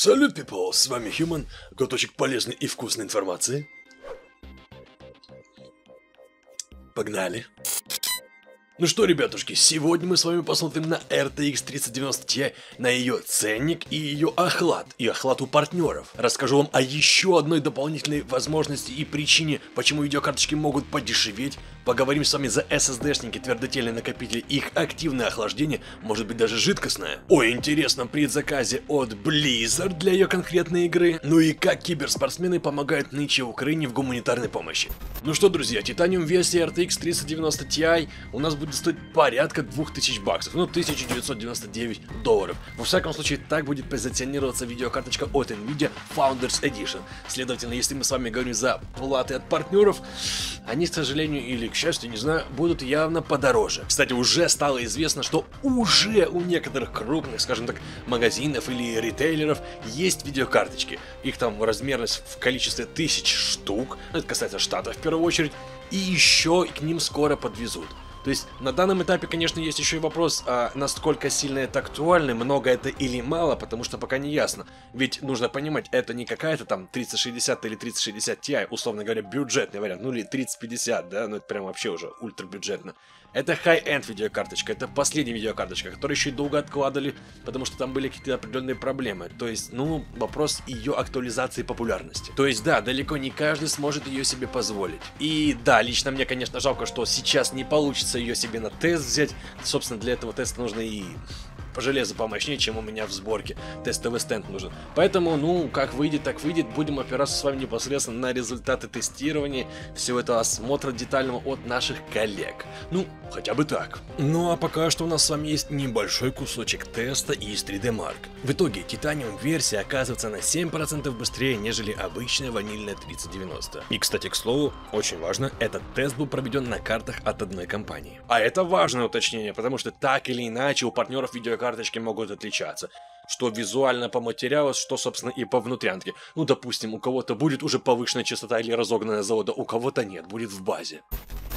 Салют, people! С вами Human, кусочек полезной и вкусной информации. Погнали! Ну что, ребятушки, сегодня мы с вами посмотрим на RTX 3090 Ti, на ее ценник и ее охлад, и охлад у партнеров. Расскажу вам о еще одной дополнительной возможности и причине, почему видеокарточки могут подешеветь. Поговорим с вами за SSD-шники, твердотельные накопители, их активное охлаждение, может быть даже жидкостное. О интересном предзаказе от Blizzard для ее конкретной игры. Ну и как киберспортсмены помогают нынче Украине в гуманитарной помощи. Ну что, друзья, Titanium версия RTX 3090 Ti у нас будет стоить порядка 2000 баксов, ну 1999 долларов. Во всяком случае, так будет позиционироваться видеокарточка от Nvidia Founders Edition. Следовательно, если мы с вами говорим за платы от партнеров, они, к сожалению или к счастью, не знаю, будут явно подороже. Кстати, уже стало известно, что уже у некоторых крупных, скажем так, магазинов или ритейлеров есть видеокарточки. Их там размерность в количестве 1000 штук, это касается Штатов в первую очередь, и еще к ним скоро подвезут. То есть на данном этапе, конечно, есть еще и вопрос, насколько сильно это актуально, много это или мало, потому что пока не ясно. Ведь нужно понимать, это не какая-то там 3060 или 3060 Ti, условно говоря, бюджетный вариант, ну или 3050, да, ну это прям вообще уже ультрабюджетно. Это high-end видеокарточка, это последняя видеокарточка, которую еще и долго откладывали, потому что там были какие-то определенные проблемы. То есть, ну, вопрос ее актуализации популярности. То есть, да, далеко не каждый сможет ее себе позволить. И да, лично мне, конечно, жалко, что сейчас не получится ее себе на тест взять. Собственно, для этого теста нужно и по железу помощнее, чем у меня в сборке. Тестовый стенд нужен. Поэтому, ну, как выйдет, так выйдет. Будем опираться с вами непосредственно на результаты тестирования всего этого осмотра детального от наших коллег. Ну, хотя бы так. Ну, а пока что у нас с вами есть небольшой кусочек теста из 3D Mark. В итоге, Titanium версия оказывается на 7% быстрее, нежели обычная ванильная 3090. И, кстати, к слову, очень важно, этот тест был проведен на картах от одной компании. А это важное уточнение, потому что так или иначе у партнеров видеокарточки могут отличаться. Что визуально по материалу, что, собственно, и по внутрянке. Ну, допустим, у кого-то будет уже повышенная частота или разогнанная завода, у кого-то нет, будет в базе.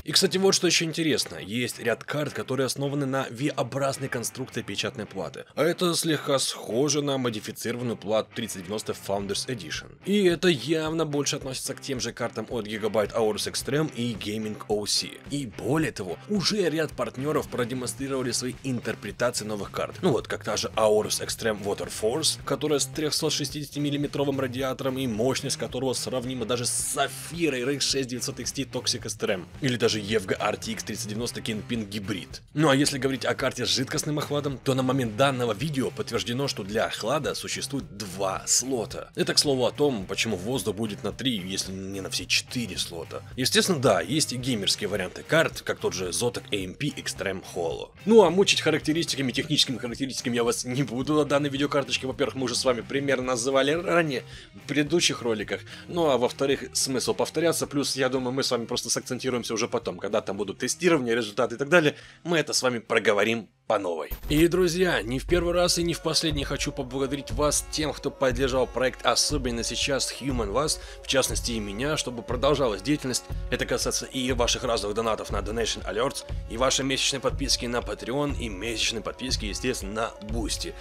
И, кстати, вот что еще интересно. Есть ряд карт, которые основаны на V-образной конструкции печатной платы. А это слегка схоже на модифицированную плату 3090 Founders Edition. И это явно больше относится к тем же картам от Gigabyte Aorus Extreme и Gaming OC. И более того, уже ряд партнеров продемонстрировали свои интерпретации новых карт. Ну вот, как та же Aorus Extreme Water Force, которая с 360 мм радиатором и мощность которого сравнима даже с Sapphire RX 6900 XT Toxic Extreme. Или даже EVGA RTX 3090 Kingpin Hybrid. Ну а если говорить о карте с жидкостным охладом, то на момент данного видео подтверждено, что для охлада существует 2 слота. Это, к слову, о том, почему воздух будет на 3, если не на все 4 слота. Естественно, да, есть и геймерские варианты карт, как тот же Zotac AMP Extreme Holo. Ну а мучить характеристиками, техническими характеристиками я вас не буду на данной видеокарточке. Во-первых, мы уже с вами примерно называли ранее в предыдущих роликах. Ну а во-вторых, смысл повторяться, плюс я думаю, мы с вами просто сакцентируемся уже потом, когда там будут тестирования, результаты и так далее, мы это с вами проговорим по новой. И, друзья, не в первый раз и не в последний хочу поблагодарить вас, тем, кто поддержал проект, особенно сейчас Human вас, в частности и меня, чтобы продолжалась деятельность. Это касается и ваших разовых донатов на Donation Alerts, и вашей месячной подписки на Patreon, и месячной подписки, естественно, на Boosty.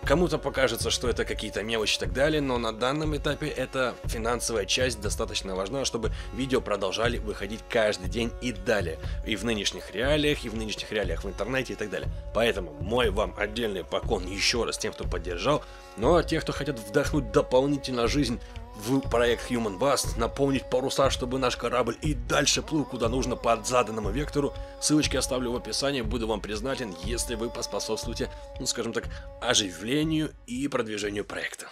Кому-то покажется, что это какие-то мелочи и так далее, но на данном этапе эта финансовая часть достаточно важна, чтобы видео продолжали выходить каждый день и далее. И в нынешних реалиях в интернете и так далее. Поэтому мой вам отдельный поклон еще раз тем, кто поддержал. Ну а тех, кто хотят вдохнуть дополнительно жизнь в проект Human Bust, наполнить паруса, чтобы наш корабль и дальше плыл куда нужно по заданному вектору. Ссылочки оставлю в описании, буду вам признателен, если вы поспособствуете, ну скажем так, оживлению и продвижению проекта.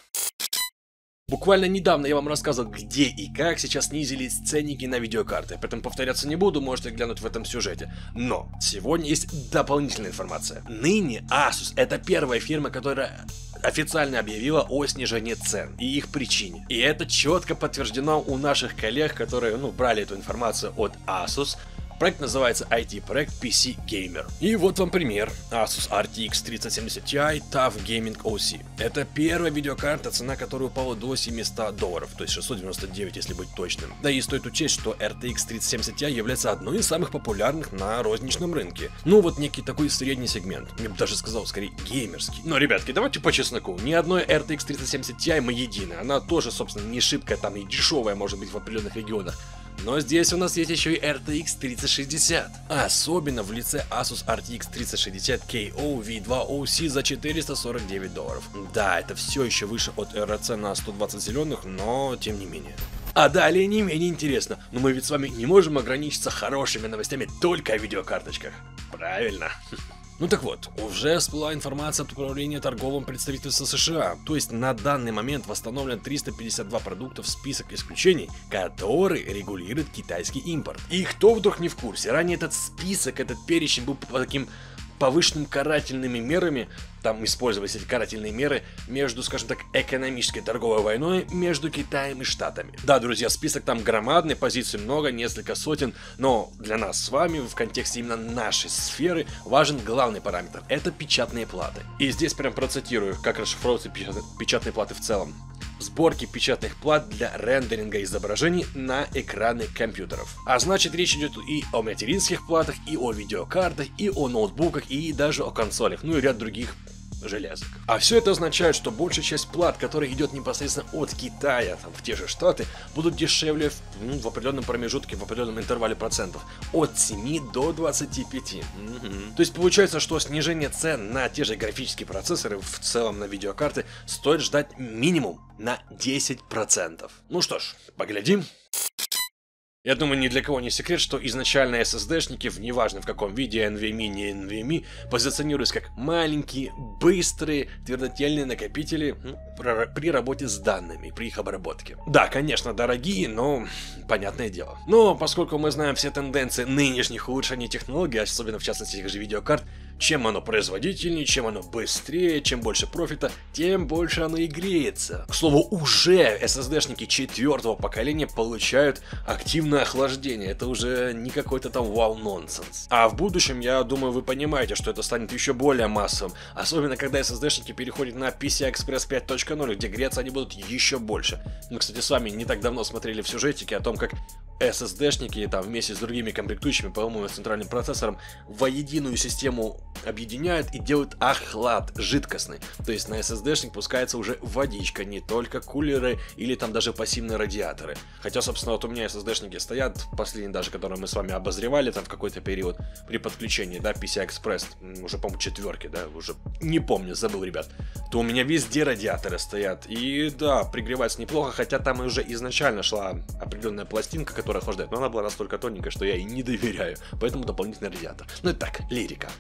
Буквально недавно я вам рассказывал, где и как сейчас снизились ценники на видеокарты, поэтому повторяться не буду, можете глянуть в этом сюжете. Но сегодня есть дополнительная информация. Ныне Asus — это первая фирма, которая официально объявила о снижении цен и их причине. И это четко подтверждено у наших коллег, которые, брали эту информацию от Asus. Проект называется IT-проект PC Gamer. И вот вам пример. Asus RTX 3070 Ti TUF Gaming OC. Это первая видеокарта, цена которой упала до $700, то есть 699, если быть точным. Да и стоит учесть, что RTX 3070 Ti является одной из самых популярных на розничном рынке. Ну вот некий такой средний сегмент. Я бы даже сказал, скорее, геймерский. Но, ребятки, давайте по чесноку. Ни одной RTX 3070 Ti мы едины. Она тоже, собственно, не шибко там и дешевая может быть в определенных регионах. Но здесь у нас есть еще и RTX 3060. Особенно в лице Asus RTX 3060 KO V2 OC за $449. Да, это все еще выше от RC на 120 зеленых, но тем не менее. А далее не менее интересно, но мы ведь с вами не можем ограничиться хорошими новостями только о видеокарточках. Правильно. Ну так вот, уже всплыла информация от Управления торговым представительства США, то есть на данный момент восстановлен 352 продукта в список исключений, который регулирует китайский импорт. И кто вдруг не в курсе, ранее этот список, этот перечень был по таким повышенными карательными мерами, там использовались эти карательные меры между, скажем так, экономической торговой войной между Китаем и Штатами. Да, друзья, список там громадный, позиций много, несколько сотен, но для нас с вами в контексте именно нашей сферы важен главный параметр – это печатные платы. И здесь прям процитирую, как расшифровываются печатные платы в целом. Сборки печатных плат для рендеринга изображений на экраны компьютеров. А значит, речь идет и о материнских платах, и о видеокартах, и о ноутбуках, и даже о консолях, ну и ряд других железок. А все это означает, что большая часть плат, которая идет непосредственно от Китая, там, в те же Штаты, будут дешевле в определенном промежутке, в определенном интервале процентов. От 7 до 25. То есть получается, что снижение цен на те же графические процессоры, в целом на видеокарты, стоит ждать минимум на 10%. Ну что ж, поглядим. Я думаю, ни для кого не секрет, что изначально SSD-шники, неважно в каком виде, NVMe, не NVMe, позиционируются как маленькие, быстрые, твердотельные накопители при работе с данными, при их обработке. Да, конечно, дорогие, но понятное дело. Но поскольку мы знаем все тенденции нынешних улучшений технологий, особенно в частности тех же видеокарт, чем оно производительнее, чем оно быстрее, чем больше профита, тем больше оно и греется. К слову, уже SSD-шники 4-го поколения получают активное охлаждение. Это уже не какой-то там вау-нонсенс. А в будущем, я думаю, вы понимаете, что это станет еще более массовым. Особенно, когда SSD-шники переходят на PCI Express 5.0, где греться они будут еще больше. Мы, кстати, с вами не так давно смотрели в сюжетике о том, как SSD-шники там вместе с другими комплектующими, по-моему, центральным процессором, воединую систему объединяют и делают охлад жидкостный. То есть на SSD-шник пускается уже водичка, не только кулеры или там даже пассивные радиаторы. Хотя, собственно, вот у меня SSD-шники стоят, последние даже, которые мы с вами обозревали там в какой-то период при подключении, да, PCI Express, уже, по-моему, 4-ки, да, уже не помню, забыл, ребят. То у меня везде радиаторы стоят. И да, пригревается неплохо, хотя там уже изначально шла определенная пластинка, которая охлаждает, но она была настолько тоненькая, что я ей не доверяю, поэтому дополнительный радиатор. Ну это так, лирика.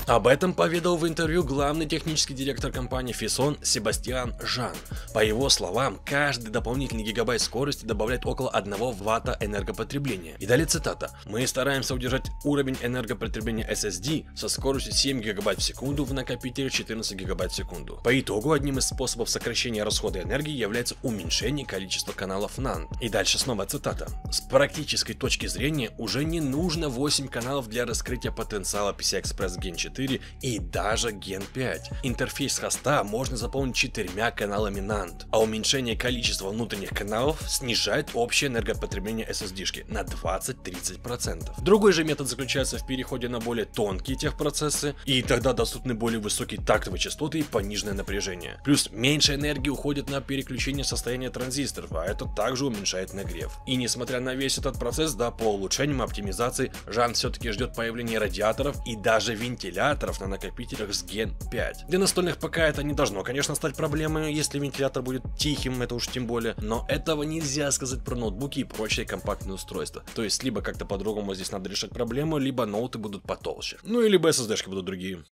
Об этом поведал в интервью главный технический директор компании Фисон Себастьян Жан. По его словам, каждый дополнительный гигабайт скорости добавляет около 1 ватта энергопотребления. И далее цитата. «Мы стараемся удержать уровень энергопотребления SSD со скоростью 7 гигабайт в секунду в накопителе 14 гигабайт в секунду. По итогу, одним из способов сокращения расхода энергии является уменьшение количества каналов NAND». И дальше снова цитата. «С практической точки зрения уже не нужно 8 каналов для раскрытия потенциала PCI Express Gen 4 и даже Gen 5. Интерфейс хоста можно заполнить 4 каналами NAND, а уменьшение количества внутренних каналов снижает общее энергопотребление SSD-шки на 20-30%. Другой же метод заключается в переходе на более тонкие техпроцессы, и тогда доступны более высокие тактовые частоты и пониженное напряжение. Плюс меньше энергии уходит на переключение состояния транзисторов, а это также уменьшает нагрев. И несмотря на весь этот процесс, да, по улучшениям оптимизации, Жан все-таки ждет появления радиаторов и даже вентиляторов на накопителях с Gen 5. Для настольных ПК это не должно, конечно, стать проблемой, если вентилятор будет тихим, это уж тем более, но этого нельзя сказать про ноутбуки и прочие компактные устройства. То есть либо как-то по-другому здесь надо решать проблему, либо ноуты будут потолще. Ну и либо SSD-шки будут другие.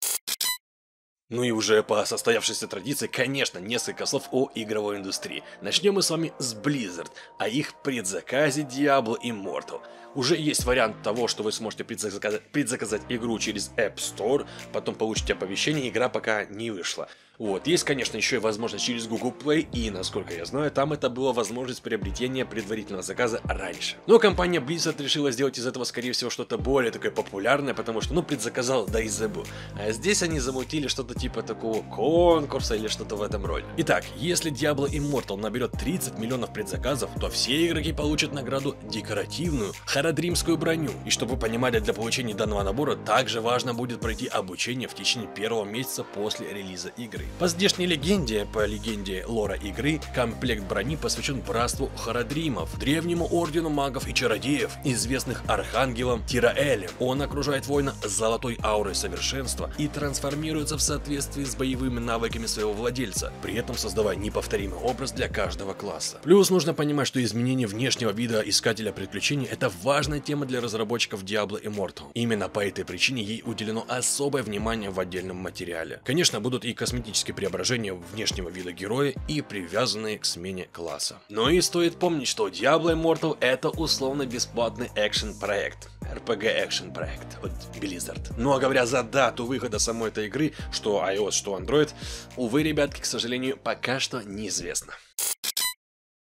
Ну и уже по состоявшейся традиции, конечно, несколько слов о игровой индустрии. Начнем мы с вами с Blizzard, о их предзаказе Diablo Immortal. Уже есть вариант того, что вы сможете предзаказать игру через App Store, потом получите оповещение, игра пока не вышла. Вот, есть, конечно, еще и возможность через Google Play, и, насколько я знаю, там это была возможность приобретения предварительного заказа раньше. Но компания Blizzard решила сделать из этого, скорее всего, что-то более такое популярное, потому что, ну, предзаказал, да и забыл. А здесь они замутили что-то типа такого конкурса или что-то в этом роде. Итак, если Diablo Immortal наберет 30 миллионов предзаказов, то все игроки получат награду декоративную харадримскую броню. И чтобы вы понимали, для получения данного набора также важно будет пройти обучение в течение первого месяца после релиза игры. По здешней легенде, по легенде лора игры, комплект брони посвящен братству Харадримов, древнему ордену магов и чародеев, известных архангелом Тираэлем. Он окружает воина золотой аурой совершенства и трансформируется в соответствии с боевыми навыками своего владельца, при этом создавая неповторимый образ для каждого класса. Плюс нужно понимать, что изменение внешнего вида искателя приключений — это важная тема для разработчиков Diablo Immortal. Именно по этой причине ей уделено особое внимание в отдельном материале. Конечно, будут и косметические преображения внешнего вида героя и привязанные к смене класса. Но и стоит помнить, что Diablo Immortal — это условно бесплатный экшен-проект. RPG экшен проект от Blizzard. Ну а говоря за дату выхода самой этой игры, что iOS, что Android, увы, ребятки, к сожалению, пока что неизвестно.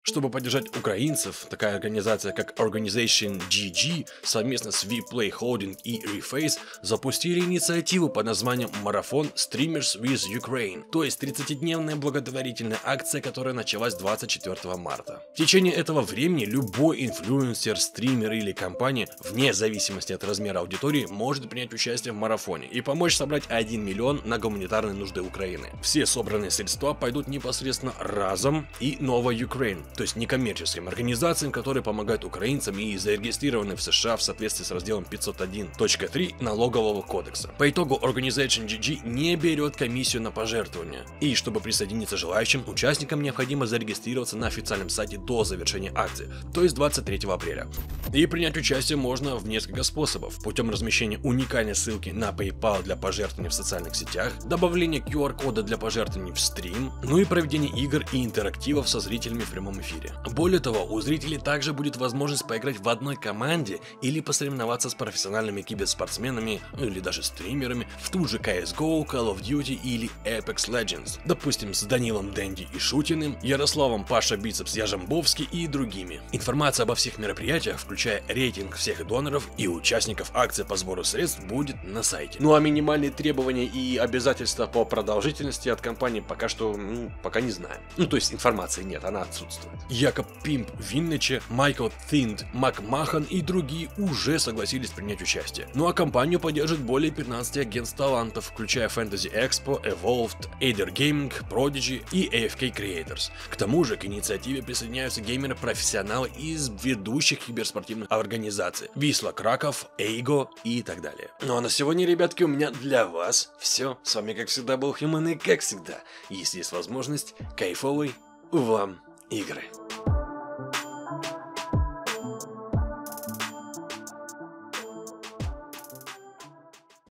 Чтобы поддержать украинцев, такая организация, как Organization GG, совместно с Vplay Holding и Reface запустили инициативу под названием «Марафон Streamers with Ukraine», то есть 30-дневная благотворительная акция, которая началась 24 марта. В течение этого времени любой инфлюенсер, стример или компания, вне зависимости от размера аудитории, может принять участие в марафоне и помочь собрать 1 миллион на гуманитарные нужды Украины. Все собранные средства пойдут непосредственно разом и Nova Ukraine, то есть некоммерческим организациям, которые помогают украинцам и зарегистрированы в США в соответствии с разделом 501.3 налогового кодекса. По итогу Organization GG не берет комиссию на пожертвования. И чтобы присоединиться желающим, участникам необходимо зарегистрироваться на официальном сайте до завершения акции, то есть 23 апреля. И принять участие можно в несколько способов: путем размещения уникальной ссылки на PayPal для пожертвований в социальных сетях, добавления QR-кода для пожертвований в стрим, ну и проведение игр и интерактивов со зрителями в прямом эфире. Более того, у зрителей также будет возможность поиграть в одной команде или посоревноваться с профессиональными киберспортсменами, ну или даже стримерами в ту же CSGO, Call of Duty или Apex Legends, допустим, с Данилом Дэнди и Шутиным, Ярославом Паша Бицепс Яжембовский и другими. Информация обо всех мероприятиях, включая рейтинг всех доноров и участников акции по сбору средств, будет на сайте. Ну а минимальные требования и обязательства по продолжительности от компании пока что, пока не знаем. Ну то есть информации нет, она отсутствует. Якоб Пимп Винниче, Майкл Thind, Макмахан и другие уже согласились принять участие. Ну а компанию поддержит более 15 агентств талантов, включая Fantasy Expo, Evolved, Ader Gaming, Prodigy и AFK Creators. К тому же к инициативе присоединяются геймеры-профессионалы из ведущих киберспортивных организаций: Висла Краков, Эйго и так далее. Ну а на сегодня, ребятки, у меня для вас все. С вами, как всегда, был Human, и как всегда, если есть возможность, кайфовой вам игры.